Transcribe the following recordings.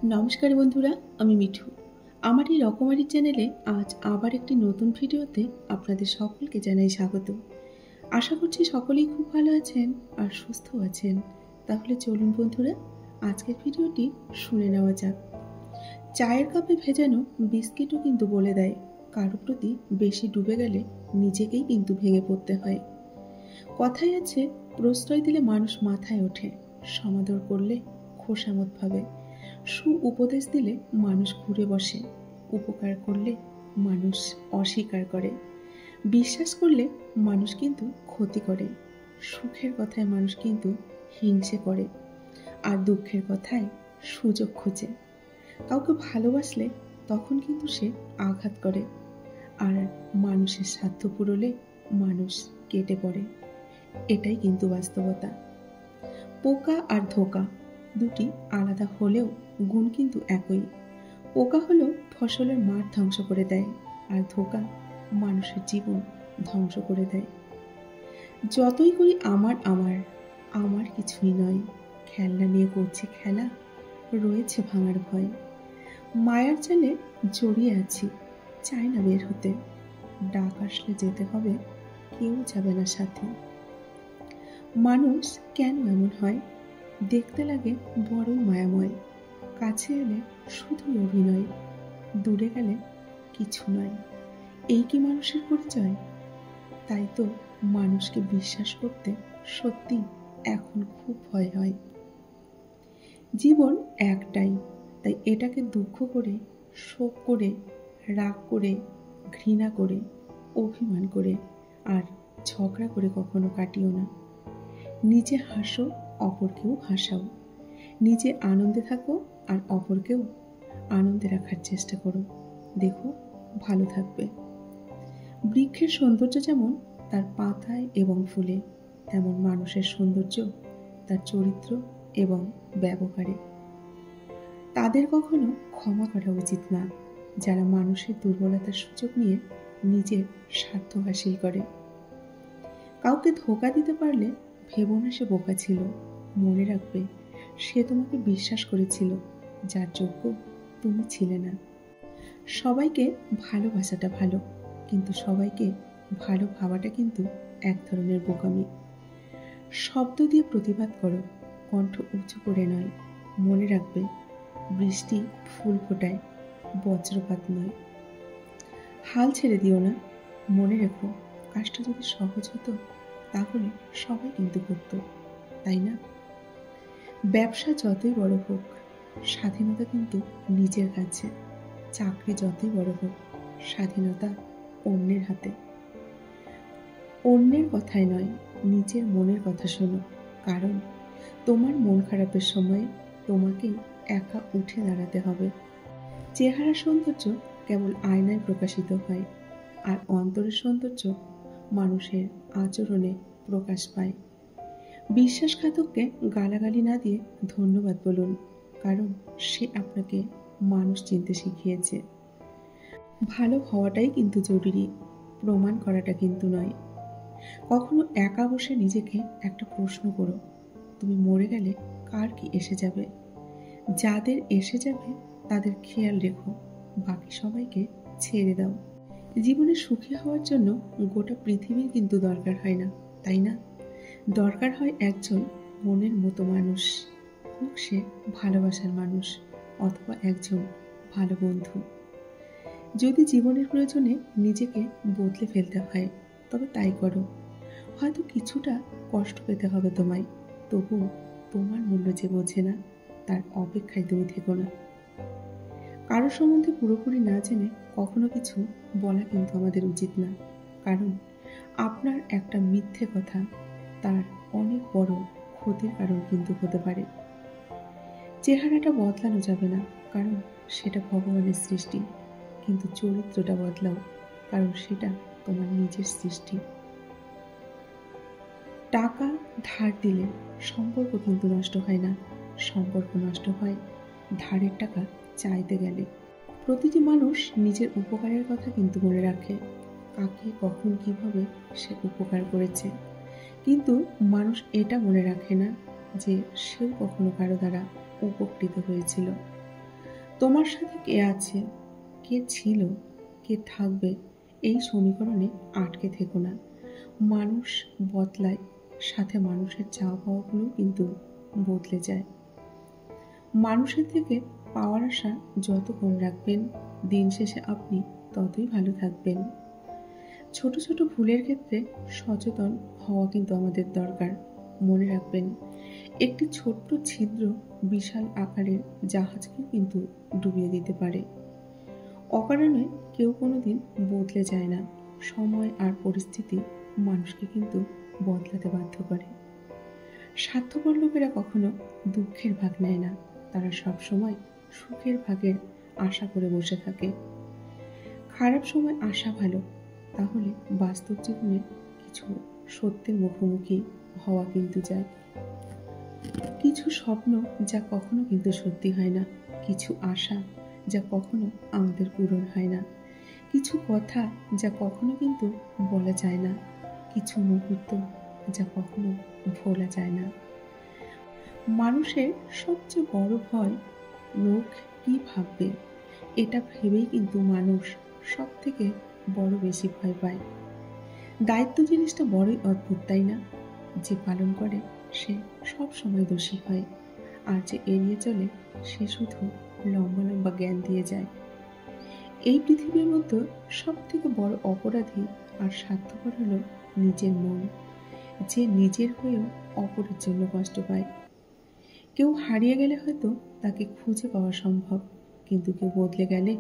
নমস্কার বন্ধুরা, আমি মিঠু। আমার এই রকমারি চ্যানেলে আজ আবার একটি নতুন ভিডিওতে আপনাদের সকলকে জানাই স্বাগত। আশা করছি সকলেই খুব ভালো আছেন আর সুস্থ আছেন। তাহলে চলুন বন্ধুরা, আজকের ভিডিওটি শুনে নেওয়া যাক। চায়ের কাপে ভেজানো বিস্কিটও কিন্তু বলে দেয়, কারো প্রতি বেশি ডুবে গেলে নিজেকেই কিন্তু ভেঙে পড়তে হয়। কথায় আছে, প্রশ্রয় দিলে মানুষ মাথায় ওঠে, সমাদর করলে খোসামত ভাবে, উপদেশ দিলে মানুষ ঘুরে বসে, উপকার করলে মানুষ অস্বীকার করে, বিশ্বাস করলে মানুষ কিন্তু ক্ষতি করে, সুখের কথায় মানুষ কিন্তু হিংসে করে, আর দুঃখের কথায় সুযোগ খোঁজে। কাউকে ভালোবাসলে তখন কিন্তু সে আঘাত করে, আর মানুষের স্বার্থ পুরোলে মানুষ কেটে পড়ে। এটাই কিন্তু বাস্তবতা। পোকা আর ধোঁকা দুটি আলাদা হলেও গুণ কিন্তু একই। পোকা হলো ফসলের মাঠ ধ্বংস করে দেয়, আর ধোঁকা মানুষের জীবন ধ্বংস করে দেয়। যতই করি আমার আমার আমার কিছুই নয়, খেলনা নিয়ে করছি খেলা, রয়েছে ভাঙার ভয়। মায়ার জালে জড়িয়ে আছি, চাই না বের হতে, ডাক আসলে যেতে হবে, কেউ যাবে না সাথে। মানুষ কেন এমন হয়? দেখতে লাগে বড়ই মায়াময়, কাছে এলে শুধুই অভিনয়, দূরে গেলে কিছু নয়। এই কি মানুষের পরিচয়? তাই তো মানুষকে বিশ্বাস করতে সত্যি এখন খুব ভয় হয়। জীবন একটাই, তাই এটাকে দুঃখ করে, শোক করে, রাগ করে, ঘৃণা করে, অভিমান করে আর ঝগড়া করে কখনো কাটিও না। নিজে হাসো, অপরকেও হাসাও। নিজে আনন্দে থাকো আর অপরকেও আনন্দে রাখার চেষ্টা করো। দেখো, ভালো থাকবে। বৃক্ষের সৌন্দর্য যেমন তার পাতায় এবং ফুলে, তেমন মানুষের সৌন্দর্য তার চরিত্র এবং ব্যবহারে। তাদের কখনো ক্ষমা করা উচিত না, যারা মানুষের দুর্বলতার সুযোগ নিয়ে নিজের স্বার্থ হাসিল করে। কাউকে ধোঁকা দিতে পারলে ভেবো না সে বোকা ছিল, মনে রাখবে সে তোমাকে বিশ্বাস করেছিল, যার যোগ্য তুমি ছিলে না। সবাইকে ভালোবাসাটা ভালো, কিন্তু সবাইকে ভালো ভাবাটা কিন্তু এক ধরনের বোকামি। শব্দ দিয়ে প্রতিবাদ করো, কণ্ঠ উঁচু করে নয়। মনে রাখবে, বৃষ্টি ফুল ফোটায়, বজ্রপাত নয়। হাল ছেড়ে দিও না, মনে রেখো কাজটা যদি সহজ হতো তাহলে সবাই কিন্তু করতো, তাই না? ব্যবসা যতই বড় হোক, স্বাধীনতা কিন্তু নিজের কাছে। চাকরি যতই বড় হোক, স্বাধীনতা অন্যের হাতে। অন্যের কথায় নয়, নিজের মনের কথা শোনো, কারণ তোমার মন খারাপের সময় তোমাকেই একা উঠে দাঁড়াতে হবে। চেহারা সৌন্দর্য কেবল আয়নায় প্রকাশিত হয়, আর অন্তরের সৌন্দর্য মানুষের আচরণে প্রকাশ পায়। বিশ্বাসঘাতককে গালাগালি না দিয়ে ধন্যবাদ বলুন, কারণ সে আপনাকে মানুষ চিনতে শিখিয়েছে। ভালো হওয়াটাই কিন্তু জরুরি, প্রমাণ করাটা কিন্তু নয়। কখনো একা বসে নিজেকে একটা প্রশ্ন করো, তুমি মরে গেলে কার কি এসে যাবে? যাদের এসে যাবে তাদের খেয়াল রেখো, বাকি সবাইকে ছেড়ে দাও। জীবনে সুখী হওয়ার জন্য গোটা পৃথিবীর কিন্তু দরকার হয় না, তাই না? দরকার হয় একজন মনের মতো মানুষ, হোক সে ভালোবাসার মানুষ অথবা একজন ভালো বন্ধু। যদি জীবনের প্রয়োজনে নিজেকে বদলে ফেলতে হয় তবে তাই করো। হয়তো কিছুটা কষ্ট পেতে হবে তোমায়, তবু তোমার মূল্য যে বোঝে না তার অপেক্ষায় তুমি থেকো না। কারো সম্বন্ধে পুরোপুরি না জেনে কখনো কিছু বলা কিন্তু আমাদের উচিত না, কারণ আপনার একটা মিথ্যে কথা তার অনেক বড় ক্ষতির কারণ কিন্তু হতে পারে। চেহারাটা বদলানো যাবে না, কারণ সেটা ভগবানের সৃষ্টি, কিন্তু চরিত্রটা বদলাও, কারণ সেটা তোমার নিজের সৃষ্টি। টাকা ধার দিলে সম্পর্ক কিন্তু নষ্ট হয় না, সম্পর্ক নষ্ট হয় ধারের টাকা চাইতে গেলে। প্রতিটি মানুষ নিজের উপকারের কথা কিন্তু মনে রাখে, কাকে কখন কিভাবে সে উপকার করেছে, কিন্তু মানুষ এটা মনে রাখে না যে সেও কখনো কারো দ্বারা উপকৃত হয়েছিল। তোমার সাথে কে আছে, কে ছিল, কে থাকবে, এই সমীকরণে আটকে থেকো না। মানুষ বদলায়, সাথে মানুষের চাওয়া পাওয়াগুলো কিন্তু বদলে যায়। মানুষের থেকে পাওয়ার আশা যত কম রাখবেন, দিন শেষে আপনি ততই ভালো থাকবেন। ছোট ছোট ভুলের ক্ষেত্রে সচেতন হওয়া কিন্তু আমাদের দরকার। মনে রাখবেন, একটি ছোট্ট ছিদ্র বিশাল আকারের জাহাজকেও কিন্তু ডুবিয়ে দিতে পারে। অকারণে কেউ কোনোদিন বদলে যায় না। সময় আর পরিস্থিতি মানুষকে কিন্তু বদলাতে বাধ্য করে। স্বার্থপর লোকেরা কখনো দুঃখের ভাগ নেয় না, তারা সবসময় সুখের ভাগের আশা করে বসে থাকে। খারাপ সময় আসা ভালো, তাহলে বাস্তব জীবনে কিছু সত্যের মুখোমুখি হওয়া কিন্তু যায়। কিছু স্বপ্ন যা কখনো কিন্তু সত্যি হয় না, কিছু আশা যা কখনো আমাদের পূরণ হয় না, কিছু কথা যা কখনো কিন্তু বলা যায় না, কিছু মুহূর্ত যা কখনো ভোলা যায় না। মানুষের সবচেয়ে বড় ভয় লোক কি ভাববে, এটা ভেবেই কিন্তু মানুষ সব থেকে বড় বেশি ভয় পায়। দায়িত্ব জিনিসটা বড়ই অদ্ভুত, তাই না? যে পালন করে সে সব সময় দোষী হয়, আর যে এড়িয়ে চলে সে শুধু লম্বা লম্বা জ্ঞান দিয়ে যায়। এই পৃথিবীর মধ্যে সব থেকে বড় অপরাধী আর স্বার্থপর হলো নিজের মন, যে নিজের হয়েও অপরের জন্য কষ্ট পায়। কেউ হারিয়ে গেলে হয়তো তাকে খুঁজে পাওয়া সম্ভব, কিন্তু কেউ বদলে গেলে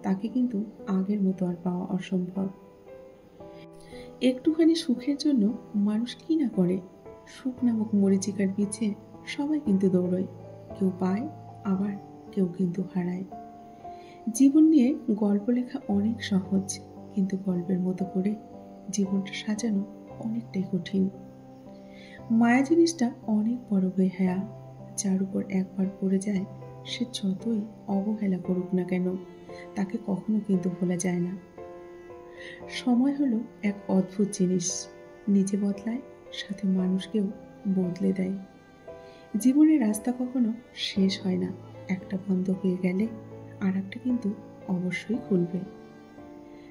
তাকে কিন্তু আগের মতো আর পাওয়া অসম্ভব। একটুখানি সুখের জন্য মানুষ কি না করে। সুখ নামক মরীচিকার পিছে সবাই কিন্তু দৌড়য়, কেউ পায় আবার কেউ কিন্তু হারায়। জীবন নিয়ে গল্প লেখা অনেক সহজ, কিন্তু গল্পের মতো করে জীবনটা সাজানো অনেকটাই কঠিন। মায়া জিনিসটা অনেক বড় বেহায়া, যার উপর একবার পড়ে যায় সে যতই অবহেলা করুক না কেন তাকে কখনো কিন্তু ভোলা যায় না। সময় হলো এক অদ্ভুত জিনিস, নিজে বদলায়, সাথে মানুষকেও বদলে দেয়। জীবনের রাস্তা কখনো শেষ হয় না, একটা বন্ধ হয়ে গেলে আর একটা কিন্তু অবশ্যই খুলবে।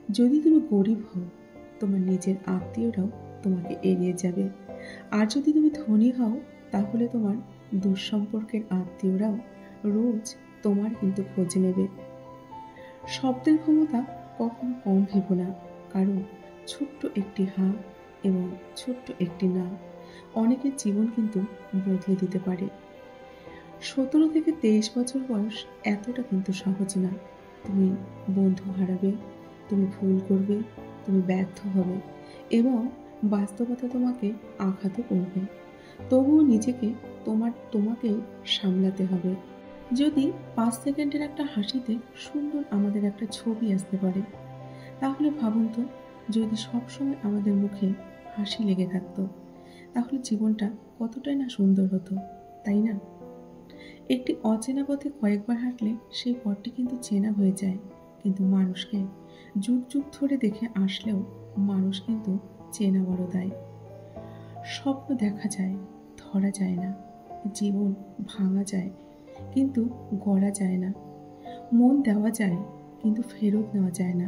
যদি তুমি গরিব হও, তোমার নিজের আত্মীয়রাও তোমাকে এড়িয়ে যাবে, আর যদি তুমি ধনী হও তাহলে তোমার দুঃসম্পর্কের আত্মীয়রাও রোজ তোমার কিন্তু খোঁজ নেবে। শব্দের ক্ষমতা কখনো কম ভেবো না, কারণ ছোট্ট একটি হাঁ এবং ছোট্ট একটি না অনেকের জীবন কিন্তু বদলে দিতে পারে। 17 থেকে 23 বছর বয়স এতটা কিন্তু সহজ না। তুমি বন্ধু হারাবে, তুমি ভুল করবে, তুমি ব্যর্থ হবে এবং বাস্তবতা তোমাকে আঘাতও করবে। তবুও নিজেকে তোমাকেই সামলাতে হবে। যদি 5 সেকেন্ডের একটা হাসিতে সুন্দর আমাদের একটা ছবি আসতে পারে, তাহলে ভাবুন তো, যদি সবসময় আমাদের মুখে হাসি লেগে থাকতো তাহলে জীবনটা কতটাই না সুন্দর হতো, তাই না? একটি অচেনা পথে কয়েকবার হাঁটলে সেই পথটি কিন্তু চেনা হয়ে যায়, কিন্তু মানুষকে যুগ যুগ ধরে দেখে আসলেও মানুষ কিন্তু চেনা বড় দায়। স্বপ্ন দেখা যায়, ধরা যায় না। জীবন ভাঙা যায়, কিন্তু গড়া যায় না। মন দেওয়া যায়, কিন্তু ফেরত নেওয়া যায় না।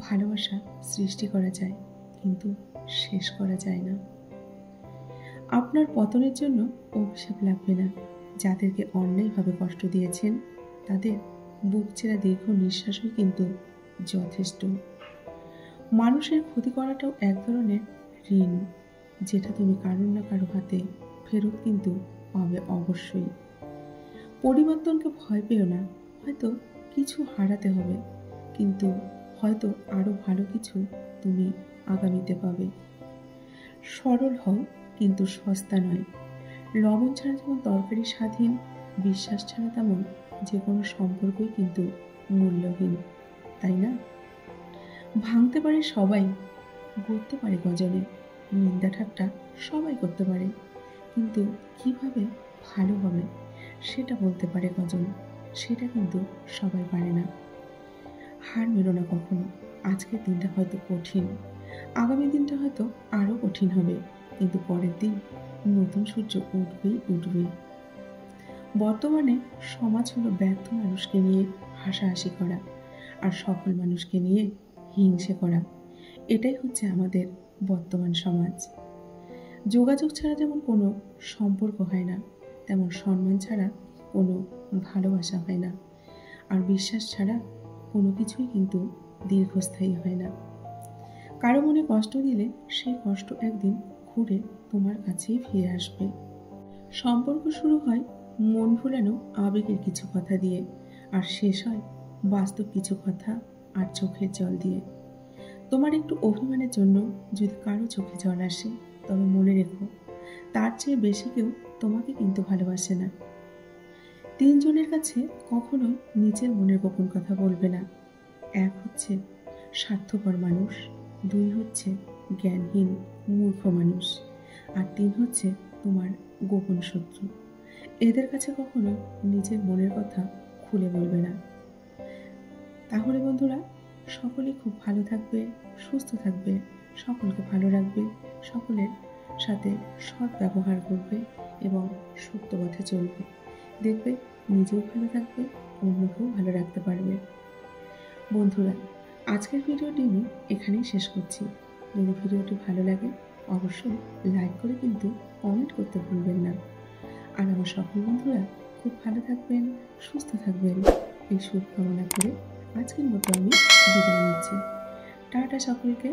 ভালোবাসা সৃষ্টি করা যায়, কিন্তু শেষ করা যায় না। আপনার পতনের জন্য অভিশাপ লাগবে না। যাদেরকে অন্যায়ভাবে কষ্ট দিয়েছেন তাদের বুক ছেঁড়া দীর্ঘ নিঃশ্বাসই কিন্তু যথেষ্ট। মানুষের ক্ষতি করাটাও এক ধরনের ঋণ, যেটা তুমি কারো না কারো হাতে ফেরত কিন্তু পাবে অবশ্যই। পরিবর্তনকে ভয় পেও না, হয়তো কিছু হারাতে হবে, কিন্তু হয়তো আরো ভালো কিছু তুমি আগামীতে পাবে। সরল হও, কিন্তু সস্তা নয়। লবণ ছাড়া যেমন তরকারি স্বাধীন, বিশ্বাস ছাড়া তেমন যে কোনো সম্পর্কই কিন্তু মূল্যহীন, তাই না? ভাঙতে পারে সবাই, গড়তে পারে গজনে। নিন্দা ঠাট্টা সবাই করতে পারে, কিন্তু কিভাবে ভালো হবে সেটা বলতে পারে গজন, সেটা কিন্তু সবাই পারে না। হার মেনো না কখনো। আজকের দিনটা হয়তো কঠিন, আগামী দিনটা হয়তো আরো কঠিন হবে, কিন্তু পরের দিন নতুন সূর্য উঠবেই উঠবে। বর্তমানে সমাজ হলো ব্যর্থ মানুষকে নিয়ে হাসাহাসি করা আর সফল মানুষকে নিয়ে হিংসে করা। এটাই হচ্ছে আমাদের বর্তমান সমাজ। যোগাযোগ ছাড়া যেমন কোনো সম্পর্ক হয় না, তেমন সম্মান ছাড়া কোনো ভালোবাসা হয় না, আর বিশ্বাস ছাড়া কোনো কিছুই কিন্তু দীর্ঘস্থায়ী হয় না। কারো মনে কষ্ট দিলে সেই কষ্ট একদিন ঘুরে তোমার কাছেই ফিরে আসবে। সম্পর্ক শুরু হয় মন ভোলানো আবেগের কিছু কথা দিয়ে, আর শেষ হয় বাস্তব কিছু কথা আর চোখের জল দিয়ে। তোমার একটু অভিমানের জন্য যদি কারো চোখে জল আসে, তবে মনে রেখো তার চেয়ে বেশি কেউ তোমাকে কিন্তু ভালোবাসে না। তিনজনের কাছে কখনোই নিজের মনের গোপন কথা বলবে না। এক হচ্ছে স্বার্থপর মানুষ, দুই হচ্ছে জ্ঞানহীন মূর্খ মানুষ, আর তিন হচ্ছে তোমার গোপন শত্রু। এদের কাছে কখনো নিজের মনের কথা খুলে বলবে না। তাহলে বন্ধুরা, সকলে খুব ভালো থাকবে, সুস্থ থাকবে, সকলকে ভালো রাখবে, সকলের সাথে সৎ ব্যবহার করবে এবং সত্য পথে চলবে। দেখবে নিজেও ভালো থাকবে, অন্যকেও ভালো রাখতে পারবে। বন্ধুরা, আজকের ভিডিওটি আমি এখানেই শেষ করছি। যদি ভিডিওটি ভালো লাগে অবশ্যই লাইক করে কিন্তু কমেন্ট করতে ভুলবেন না। আর আমার সকল বন্ধুরা খুব ভালো থাকবেন, সুস্থ থাকবেন, এই শুভকামনা করে আজকের মতো আমি বিদায় নিচ্ছি। টাটা সকলকে।